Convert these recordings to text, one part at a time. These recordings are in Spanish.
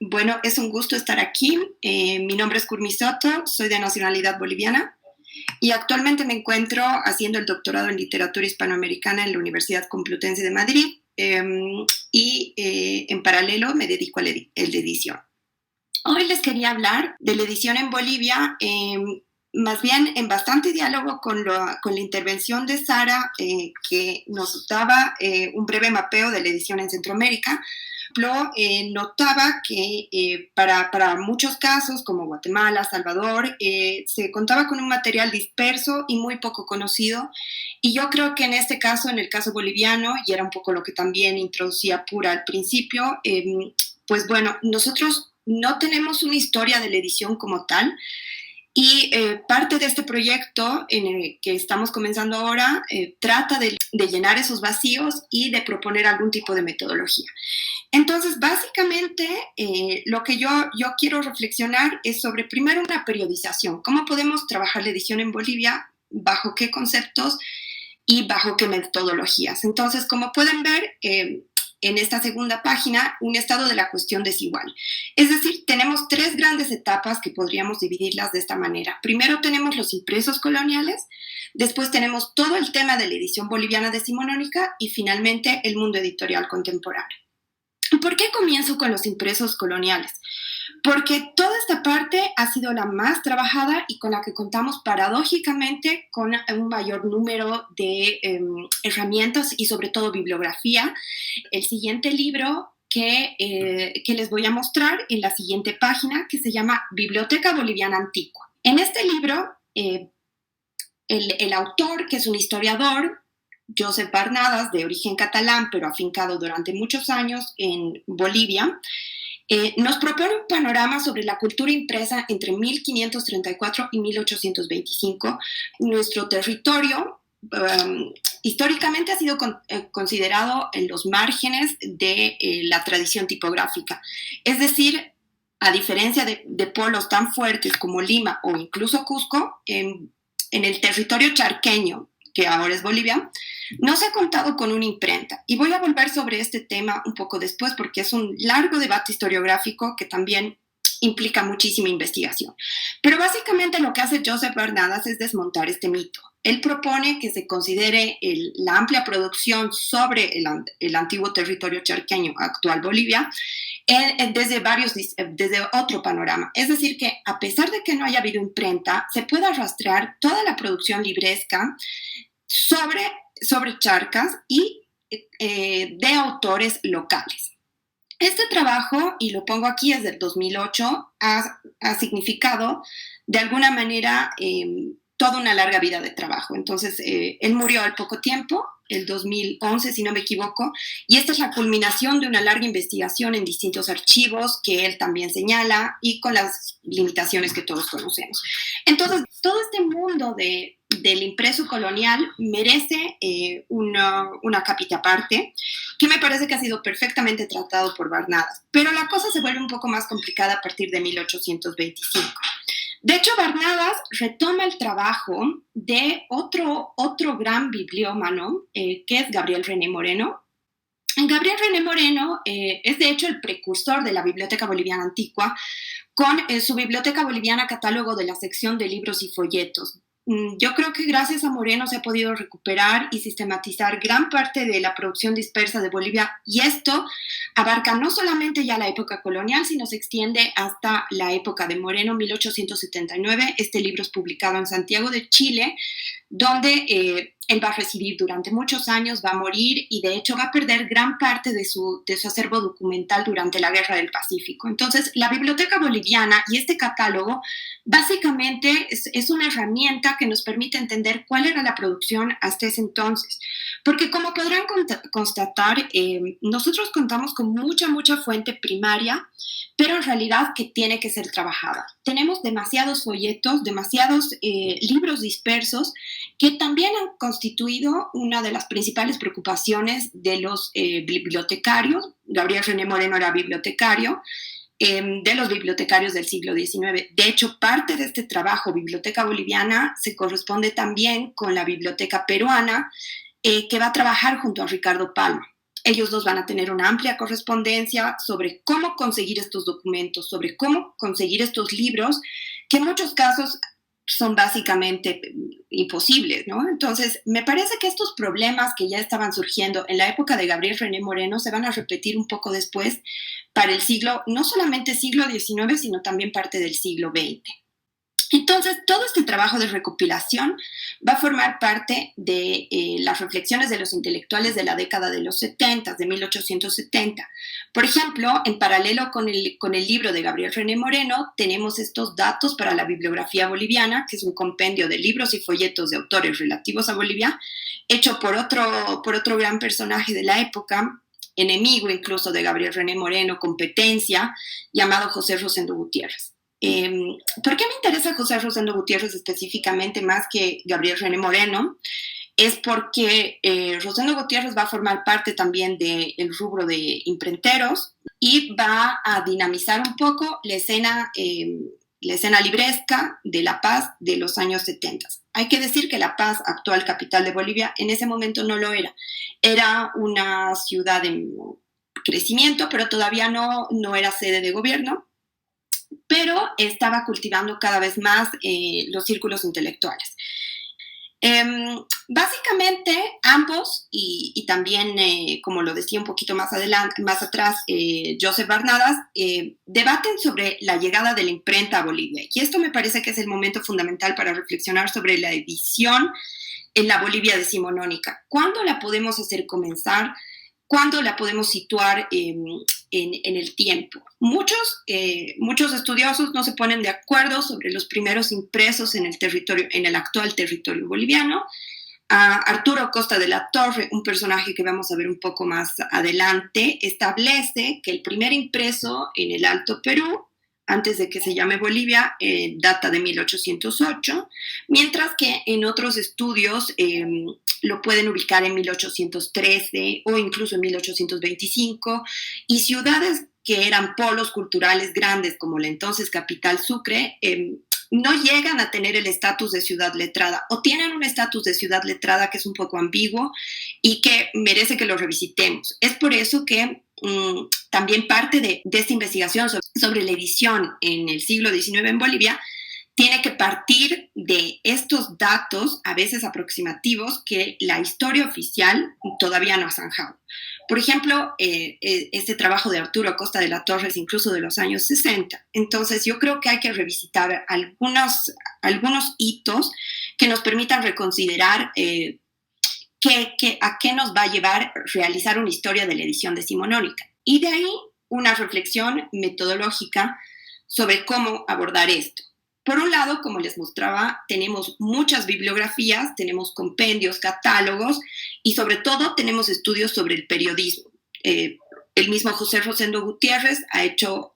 Bueno, es un gusto estar aquí. Mi nombre es Curmi Soto, soy de nacionalidad boliviana y actualmente me encuentro haciendo el doctorado en literatura hispanoamericana en la Universidad Complutense de Madrid y en paralelo me dedico a la edición. Hoy les quería hablar de la edición en Bolivia, más bien en bastante diálogo con la intervención de Sara, que nos daba un breve mapeo de la edición en Centroamérica. Notaba que para muchos casos, como Guatemala, Salvador, se contaba con un material disperso y muy poco conocido. Y yo creo que en este caso, en el caso boliviano, y era un poco lo que también introducía Pura al principio, pues bueno, nosotros no tenemos una historia de la edición como tal. Y parte de este proyecto en el que estamos comenzando ahora trata de llenar esos vacíos y de proponer algún tipo de metodología. Entonces, básicamente, lo que yo quiero reflexionar es sobre, primero, una periodización. ¿Cómo podemos trabajar la edición en Bolivia? ¿Bajo qué conceptos? ¿Y bajo qué metodologías? Entonces, como pueden ver, en esta segunda página, un estado de la cuestión desigual. Es decir, tenemos tres grandes etapas que podríamos dividirlas de esta manera. Primero tenemos los impresos coloniales, después tenemos todo el tema de la edición boliviana decimonónica y finalmente el mundo editorial contemporáneo. ¿Por qué comienzo con los impresos coloniales? Porque toda esta parte ha sido la más trabajada y con la que contamos paradójicamente con un mayor número de herramientas y sobre todo bibliografía. El siguiente libro que les voy a mostrar en la siguiente página, que se llama Biblioteca Boliviana Antigua. En este libro, el autor, que es un historiador, Josep Barnadas, de origen catalán, pero afincado durante muchos años en Bolivia, nos propone un panorama sobre la cultura impresa entre 1534 y 1825. Nuestro territorio históricamente ha sido considerado en los márgenes de la tradición tipográfica. Es decir, a diferencia de polos tan fuertes como Lima o incluso Cusco, en el territorio charqueño, que ahora es Bolivia, no se ha contado con una imprenta. Y voy a volver sobre este tema un poco después porque es un largo debate historiográfico que también implica muchísima investigación. Pero básicamente lo que hace Josep Barnadas es desmontar este mito. Él propone que se considere la amplia producción sobre el antiguo territorio charqueño, actual Bolivia, desde otro panorama. Es decir, que a pesar de que no haya habido imprenta, se puede rastrear toda la producción libresca sobre charcas y de autores locales. Este trabajo, y lo pongo aquí, es del 2008, ha significado de alguna manera toda una larga vida de trabajo. Entonces, él murió al poco tiempo, el 2011, si no me equivoco, y esta es la culminación de una larga investigación en distintos archivos que él también señala y con las limitaciones que todos conocemos. Entonces, todo este mundo del impreso colonial merece una capita aparte, que me parece que ha sido perfectamente tratado por Barnadas, pero la cosa se vuelve un poco más complicada a partir de 1825. De hecho, Barnadas retoma el trabajo de otro gran bibliómano, que es Gabriel René Moreno. Gabriel René Moreno es de hecho el precursor de la Biblioteca Boliviana Antigua con su Biblioteca Boliviana Catálogo de la sección de libros y folletos. Yo creo que gracias a Moreno se ha podido recuperar y sistematizar gran parte de la producción dispersa de Bolivia, y esto abarca no solamente ya la época colonial, sino se extiende hasta la época de Moreno, 1879. Este libro es publicado en Santiago de Chile, donde él va a residir durante muchos años, va a morir y de hecho va a perder gran parte de su acervo documental durante la Guerra del Pacífico. Entonces, la Biblioteca Boliviana y este catálogo básicamente es una herramienta que nos permite entender cuál era la producción hasta ese entonces. Porque como podrán constatar, nosotros contamos con mucha fuente primaria, pero en realidad que tiene que ser trabajada. Tenemos demasiados folletos, demasiados libros dispersos que también han constituido una de las principales preocupaciones de los bibliotecarios. Gabriel René Moreno era bibliotecario, de los bibliotecarios del siglo XIX. De hecho, parte de este trabajo, Biblioteca Boliviana, se corresponde también con la Biblioteca Peruana, que va a trabajar junto a Ricardo Palma. Ellos dos van a tener una amplia correspondencia sobre cómo conseguir estos documentos, sobre cómo conseguir estos libros, que en muchos casos son básicamente imposibles, ¿no? Entonces, me parece que estos problemas que ya estaban surgiendo en la época de Gabriel René Moreno se van a repetir un poco después para el siglo, no solamente siglo XIX, sino también parte del siglo XX. Entonces, todo este trabajo de recopilación va a formar parte de las reflexiones de los intelectuales de la década de los 70, de 1870. Por ejemplo, en paralelo con el libro de Gabriel René Moreno, tenemos estos datos para la bibliografía boliviana, que es un compendio de libros y folletos de autores relativos a Bolivia, hecho por otro gran personaje de la época, enemigo incluso de Gabriel René Moreno, competencia, llamado José Rosendo Gutiérrez. ¿Por qué me interesa José Rosendo Gutiérrez específicamente más que Gabriel René Moreno? Es porque Rosendo Gutiérrez va a formar parte también del rubro de imprenteros y va a dinamizar un poco la escena libresca de La Paz de los años 70. Hay que decir que La Paz, actual capital de Bolivia, en ese momento no lo era. Era una ciudad en crecimiento, pero todavía no era sede de gobierno, pero estaba cultivando cada vez más los círculos intelectuales. Básicamente, ambos, y también, como lo decía un poquito más atrás, Joseph Barnadas, debaten sobre la llegada de la imprenta a Bolivia. Y esto me parece que es el momento fundamental para reflexionar sobre la edición en la Bolivia decimonónica. ¿Cuándo la podemos hacer comenzar? ¿Cuándo la podemos situar en el tiempo? Muchos estudiosos no se ponen de acuerdo sobre los primeros impresos en el actual territorio boliviano. Arturo Costa de la Torre, un personaje que vamos a ver un poco más adelante, establece que el primer impreso en el Alto Perú, antes de que se llame Bolivia, data de 1808, mientras que en otros estudios lo pueden ubicar en 1813 o incluso en 1825, y ciudades que eran polos culturales grandes como la entonces capital Sucre, no llegan a tener el estatus de ciudad letrada o tienen un estatus de ciudad letrada que es un poco ambiguo y que merece que lo revisitemos. Es por eso que también parte de esta investigación sobre la edición en el siglo XIX en Bolivia tiene que partir de estos datos, a veces aproximativos, que la historia oficial todavía no ha zanjado. Por ejemplo, este trabajo de Arturo Costa de la Torre es incluso de los años 60. Entonces, yo creo que hay que revisitar algunos hitos que nos permitan reconsiderar a qué nos va a llevar realizar una historia de la edición decimonónica. Y de ahí una reflexión metodológica sobre cómo abordar esto. Por un lado, como les mostraba, tenemos muchas bibliografías, tenemos compendios, catálogos y sobre todo tenemos estudios sobre el periodismo. El mismo José Rosendo Gutiérrez ha hecho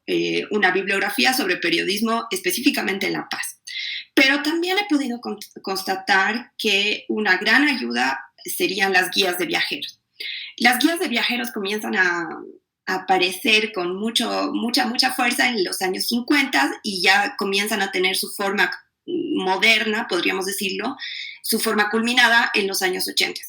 una bibliografía sobre periodismo específicamente en La Paz. Pero también he podido constatar que una gran ayuda serían las guías de viajeros. Las guías de viajeros comienzan a aparecer con mucha fuerza en los años 50 y ya comienzan a tener su forma moderna, podríamos decirlo, su forma culminada en los años 80.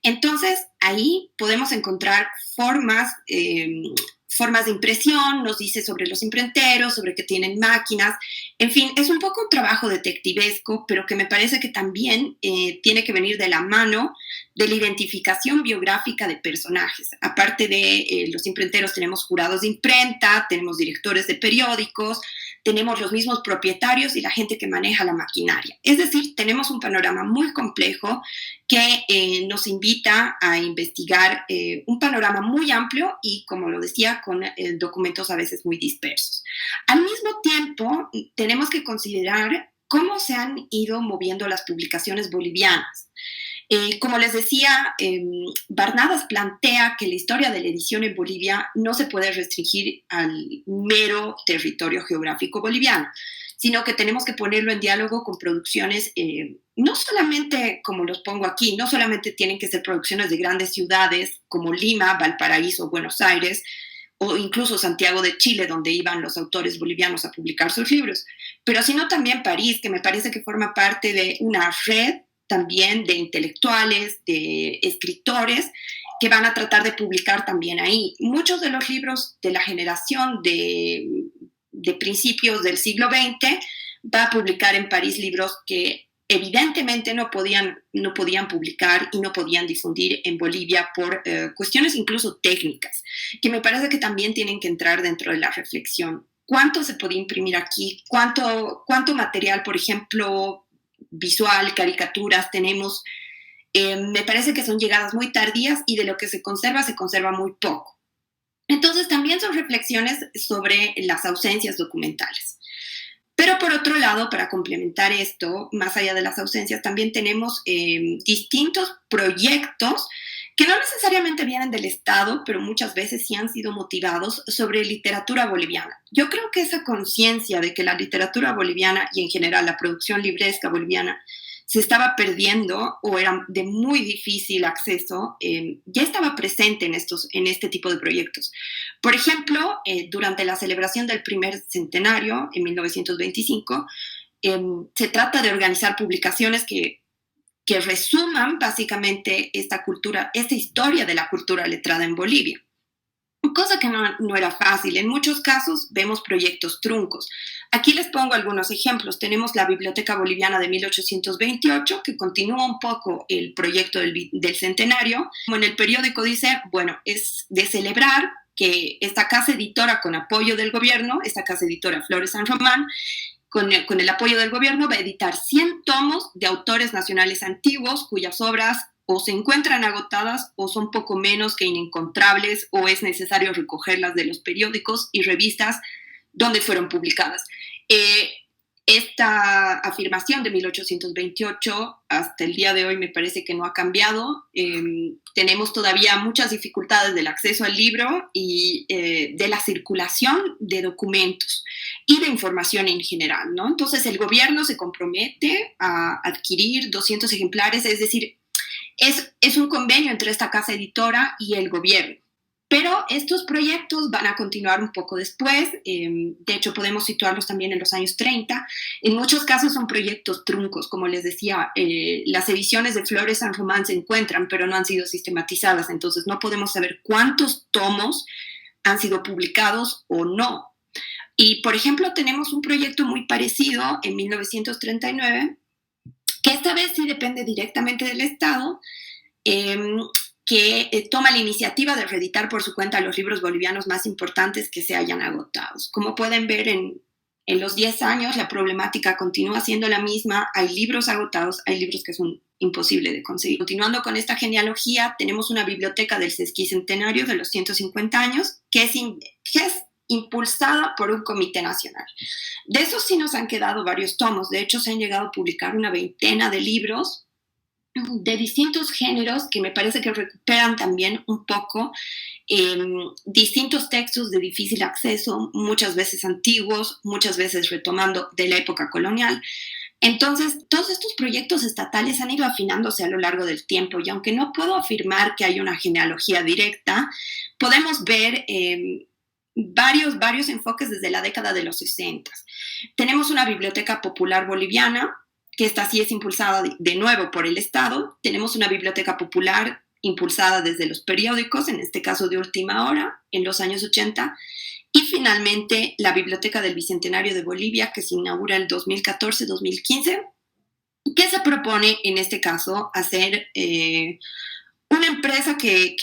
Entonces, ahí podemos encontrar formas de impresión, nos dice sobre los imprenteros, sobre que tienen máquinas, en fin, es un poco un trabajo detectivesco, pero que me parece que también tiene que venir de la mano de la identificación biográfica de personajes. Aparte de los imprenteros, tenemos jurados de imprenta, tenemos directores de periódicos, tenemos los mismos propietarios y la gente que maneja la maquinaria. Es decir, tenemos un panorama muy complejo que nos invita a investigar un panorama muy amplio y, como lo decía, con documentos a veces muy dispersos. Al mismo tiempo, tenemos que considerar cómo se han ido moviendo las publicaciones bolivianas. Como les decía, Barnadas plantea que la historia de la edición en Bolivia no se puede restringir al mero territorio geográfico boliviano, sino que tenemos que ponerlo en diálogo con producciones, no solamente, como los pongo aquí, no solamente tienen que ser producciones de grandes ciudades como Lima, Valparaíso, Buenos Aires, o incluso Santiago de Chile, donde iban los autores bolivianos a publicar sus libros, pero sino también París, que me parece que forma parte de una red también de intelectuales, de escritores, que van a tratar de publicar también ahí. Muchos de los libros de la generación de principios del siglo XX va a publicar en París libros que evidentemente no podían publicar y no podían difundir en Bolivia por cuestiones incluso técnicas, que me parece que también tienen que entrar dentro de la reflexión. ¿Cuánto se podía imprimir aquí? ¿Cuánto material, por ejemplo, visual, caricaturas tenemos? Me parece que son llegadas muy tardías y de lo que se conserva muy poco. Entonces también son reflexiones sobre las ausencias documentales. Pero por otro lado, para complementar esto, más allá de las ausencias, también tenemos distintos proyectos que no necesariamente vienen del Estado, pero muchas veces sí han sido motivados sobre literatura boliviana. Yo creo que esa conciencia de que la literatura boliviana y en general la producción libresca boliviana se estaba perdiendo o era de muy difícil acceso, ya estaba presente en este tipo de proyectos. Por ejemplo, durante la celebración del primer centenario, en 1925, se trata de organizar publicaciones que resuman básicamente esta historia de la cultura letrada en Bolivia. Cosa que no era fácil. En muchos casos vemos proyectos truncos. Aquí les pongo algunos ejemplos. Tenemos la Biblioteca Boliviana de 1828, que continúa un poco el proyecto del centenario. Como en el periódico dice, bueno, es de celebrar que esta casa editora con apoyo del gobierno, esta casa editora Flores San Román, con el apoyo del gobierno va a editar 100 tomos de autores nacionales antiguos cuyas obras o se encuentran agotadas o son poco menos que inencontrables o es necesario recogerlas de los periódicos y revistas donde fueron publicadas. Esta afirmación de 1828 hasta el día de hoy me parece que no ha cambiado. Tenemos todavía muchas dificultades del acceso al libro y de la circulación de documentos y de información en general, ¿no? Entonces el gobierno se compromete a adquirir 200 ejemplares, es decir, es un convenio entre esta casa editora y el gobierno. Pero estos proyectos van a continuar un poco después. De hecho, podemos situarlos también en los años 30. En muchos casos son proyectos truncos. Como les decía, las ediciones de Flores San Román se encuentran, pero no han sido sistematizadas. Entonces, no podemos saber cuántos tomos han sido publicados o no. Y, por ejemplo, tenemos un proyecto muy parecido en 1939, que esta vez sí depende directamente del Estado, que toma la iniciativa de reeditar por su cuenta los libros bolivianos más importantes que se hayan agotado. Como pueden ver, en los 10 años la problemática continúa siendo la misma. Hay libros agotados, hay libros que son imposibles de conseguir. Continuando con esta genealogía, tenemos una biblioteca del sesquicentenario de los 150 años que es impulsada por un comité nacional. De esos sí nos han quedado varios tomos. De hecho, se han llegado a publicar una veintena de libros de distintos géneros que me parece que recuperan también un poco distintos textos de difícil acceso, muchas veces antiguos, muchas veces retomando de la época colonial. Entonces, todos estos proyectos estatales han ido afinándose a lo largo del tiempo y aunque no puedo afirmar que hay una genealogía directa, podemos ver varios enfoques desde la década de los 60. Tenemos una biblioteca popular boliviana, que esta sí es impulsada de nuevo por el Estado. Tenemos una biblioteca popular impulsada desde los periódicos, en este caso de última hora, en los años 80. Y finalmente la Biblioteca del Bicentenario de Bolivia, que se inaugura el 2014-2015, que se propone en este caso hacer una empresa que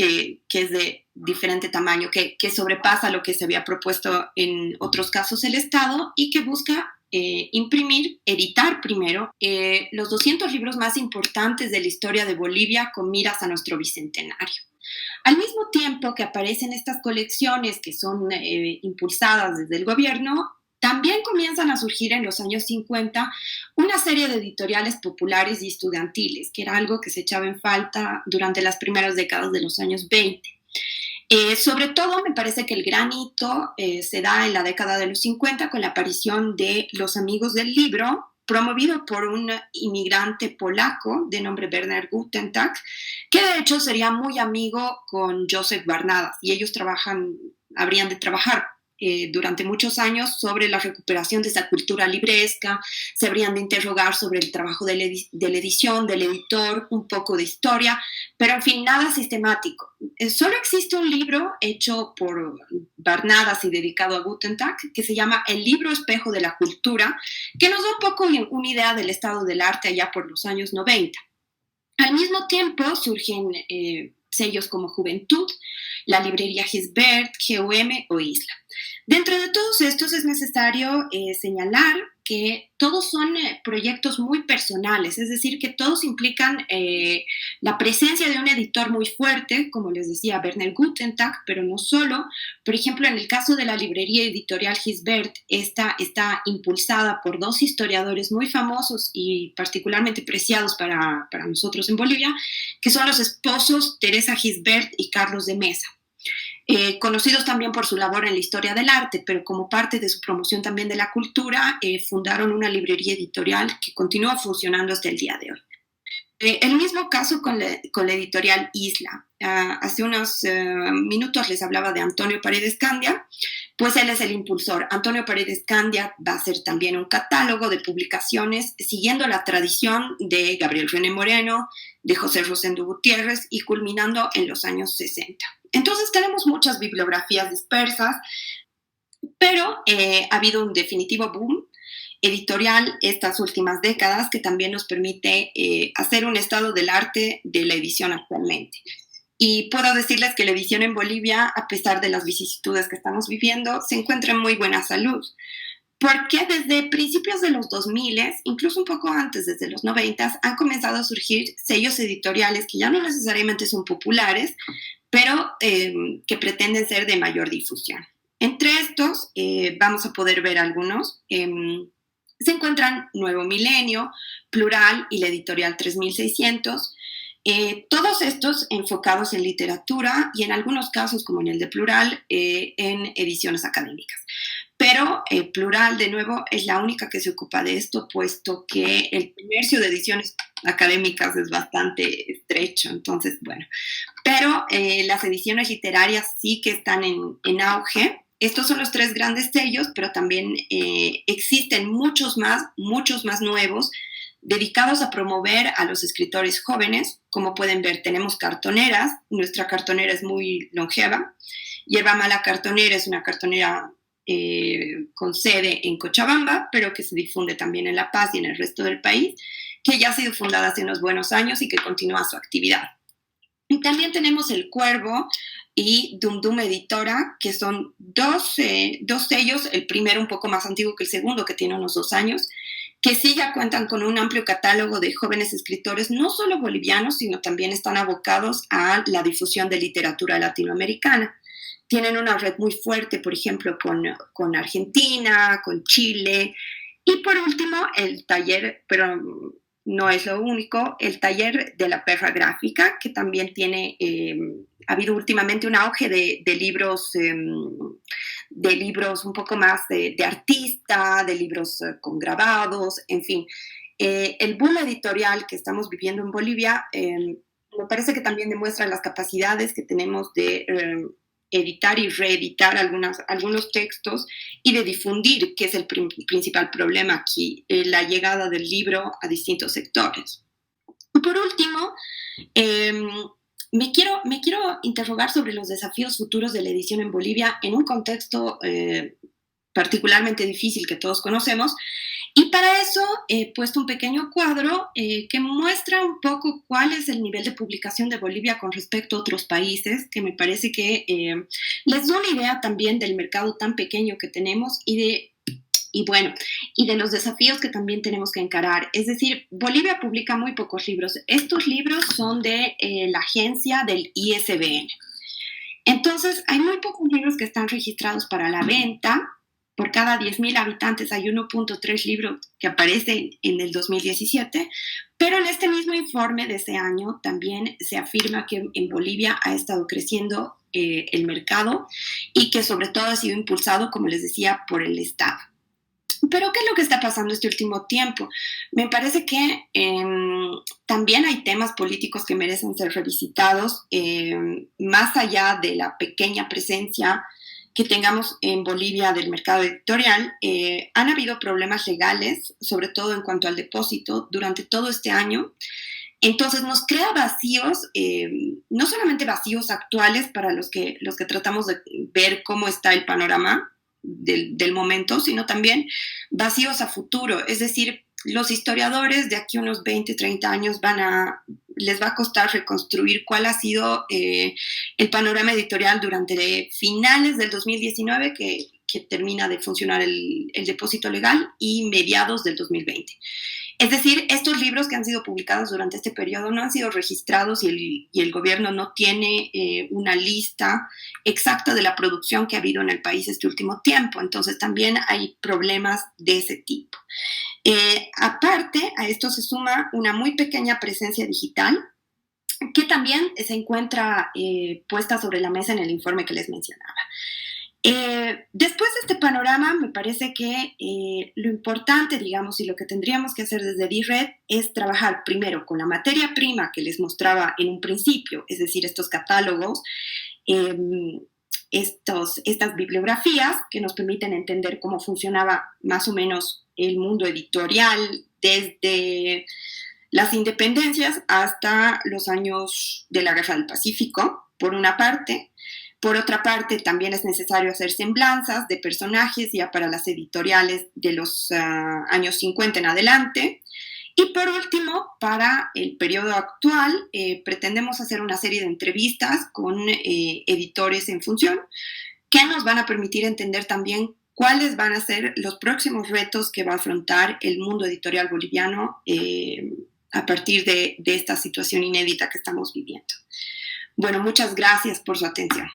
es de diferente tamaño, que sobrepasa lo que se había propuesto en otros casos el Estado y que busca editar primero los 200 libros más importantes de la historia de Bolivia con miras a nuestro bicentenario. Al mismo tiempo que aparecen estas colecciones que son impulsadas desde el gobierno, también comienzan a surgir en los años 50 una serie de editoriales populares y estudiantiles, que era algo que se echaba en falta durante las primeras décadas de los años 20. Sobre todo me parece que el gran hito se da en la década de los 50 con la aparición de Los Amigos del Libro, promovido por un inmigrante polaco de nombre Werner Guttentag, que de hecho sería muy amigo con Joseph Barnadas, y ellos habrían de trabajar durante muchos años sobre la recuperación de esa cultura libresca, se habrían de interrogar sobre el trabajo de la edición, del editor, un poco de historia, pero en fin, nada sistemático. Solo existe un libro hecho por Barnadas y dedicado a Guten Tag, que se llama El libro espejo de la cultura, que nos da un poco una idea del estado del arte allá por los años 90. Al mismo tiempo surgen sellos como Juventud, la librería Gisbert, GUM o Isla. Dentro de todos estos es necesario señalar que todos son proyectos muy personales, es decir, que todos implican la presencia de un editor muy fuerte, como les decía Werner Gutentag, pero no solo. Por ejemplo, en el caso de la librería editorial Gisbert, esta está impulsada por dos historiadores muy famosos y particularmente preciados para nosotros en Bolivia, que son los esposos Teresa Gisbert y Carlos de Mesa. Conocidos también por su labor en la historia del arte, pero como parte de su promoción también de la cultura, fundaron una librería editorial que continúa funcionando hasta el día de hoy. El mismo caso con la editorial Isla. Hace unos minutos les hablaba de Antonio Paredes Candia, pues él es el impulsor. Antonio Paredes Candia va a hacer también un catálogo de publicaciones siguiendo la tradición de Gabriel René Moreno, de José Rosendo Gutiérrez y culminando en los años 60. Entonces tenemos muchas bibliografías dispersas, pero ha habido un definitivo boom editorial estas últimas décadas que también nos permite hacer un estado del arte de la edición actualmente. Y puedo decirles que la edición en Bolivia, a pesar de las vicisitudes que estamos viviendo, se encuentra en muy buena salud. Porque desde principios de los 2000, incluso un poco antes, desde los 90, han comenzado a surgir sellos editoriales que ya no necesariamente son populares, pero que pretenden ser de mayor difusión. Entre estos, vamos a poder ver algunos. Se encuentran Nuevo Milenio, Plural y la editorial 3600. Todos estos enfocados en literatura y en algunos casos, como en el de Plural, en ediciones académicas. Pero Plural, de nuevo, es la única que se ocupa de esto, puesto que el comercio de ediciones académicas es bastante estrecho, entonces, bueno. Pero las ediciones literarias sí que están en auge. Estos son los tres grandes sellos, pero también existen muchos más nuevos, dedicados a promover a los escritores jóvenes. Como pueden ver, tenemos cartoneras. Nuestra cartonera es muy longeva. Yerba Mala Cartonera es una cartonera con sede en Cochabamba, pero que se difunde también en La Paz y en el resto del país, que ya ha sido fundada hace unos buenos años y que continúa su actividad. Y también tenemos El Cuervo y Dum Dum Editora, que son dos sellos, el primero un poco más antiguo que el segundo, que tiene unos 2 años, que sí ya cuentan con un amplio catálogo de jóvenes escritores, no solo bolivianos, sino también están abocados a la difusión de literatura latinoamericana. Tienen una red muy fuerte, por ejemplo, con Argentina, con Chile. Y por último, el taller, pero no es lo único, el taller de la perra gráfica, que también tiene, ha habido últimamente un auge de libros un poco más de artista, de libros con grabados, en fin. El boom editorial que estamos viviendo en Bolivia me parece que también demuestra las capacidades que tenemos de editar y reeditar algunos textos y de difundir, que es el principal problema aquí, la llegada del libro a distintos sectores. Y por último, me quiero interrogar sobre los desafíos futuros de la edición en Bolivia en un contexto particularmente difícil que todos conocemos. Y para eso he puesto un pequeño cuadro que muestra un poco cuál es el nivel de publicación de Bolivia con respecto a otros países, que me parece que les da una idea también del mercado tan pequeño que tenemos y de los desafíos que también tenemos que encarar. Es decir, Bolivia publica muy pocos libros. Estos libros son de la agencia del ISBN. Entonces, hay muy pocos libros que están registrados para la venta. Por cada 10.000 habitantes hay 1.3 libros que aparecen en el 2017, pero en este mismo informe de ese año también se afirma que en Bolivia ha estado creciendo el mercado y que sobre todo ha sido impulsado, como les decía, por el Estado. Pero ¿qué es lo que está pasando este último tiempo? Me parece que también hay temas políticos que merecen ser revisitados, más allá de la pequeña presencia que tengamos en Bolivia del mercado editorial, han habido problemas legales, sobre todo en cuanto al depósito, durante todo este año. Entonces nos crea vacíos, no solamente vacíos actuales para los que tratamos de ver cómo está el panorama del momento, sino también vacíos a futuro. Es decir, los historiadores de aquí a unos 20, 30 años les va a costar reconstruir cuál ha sido el panorama editorial durante finales del 2019, que termina de funcionar el depósito legal, y mediados del 2020. Es decir, estos libros que han sido publicados durante este periodo no han sido registrados y el gobierno no tiene una lista exacta de la producción que ha habido en el país este último tiempo. Entonces también hay problemas de ese tipo. Aparte, a esto se suma una muy pequeña presencia digital que también se encuentra puesta sobre la mesa en el informe que les mencionaba. Después de este panorama, me parece que lo importante, digamos, y lo que tendríamos que hacer desde DIRED es trabajar primero con la materia prima que les mostraba en un principio, es decir, estos catálogos, estas bibliografías que nos permiten entender cómo funcionaba más o menos el mundo editorial desde las independencias hasta los años de la Guerra del Pacífico, por una parte. Por otra parte, también es necesario hacer semblanzas de personajes ya para las editoriales de los años 50 en adelante. Y por último, para el periodo actual, pretendemos hacer una serie de entrevistas con editores en función que nos van a permitir entender también cuáles van a ser los próximos retos que va a afrontar el mundo editorial boliviano a partir de esta situación inédita que estamos viviendo. Bueno, muchas gracias por su atención.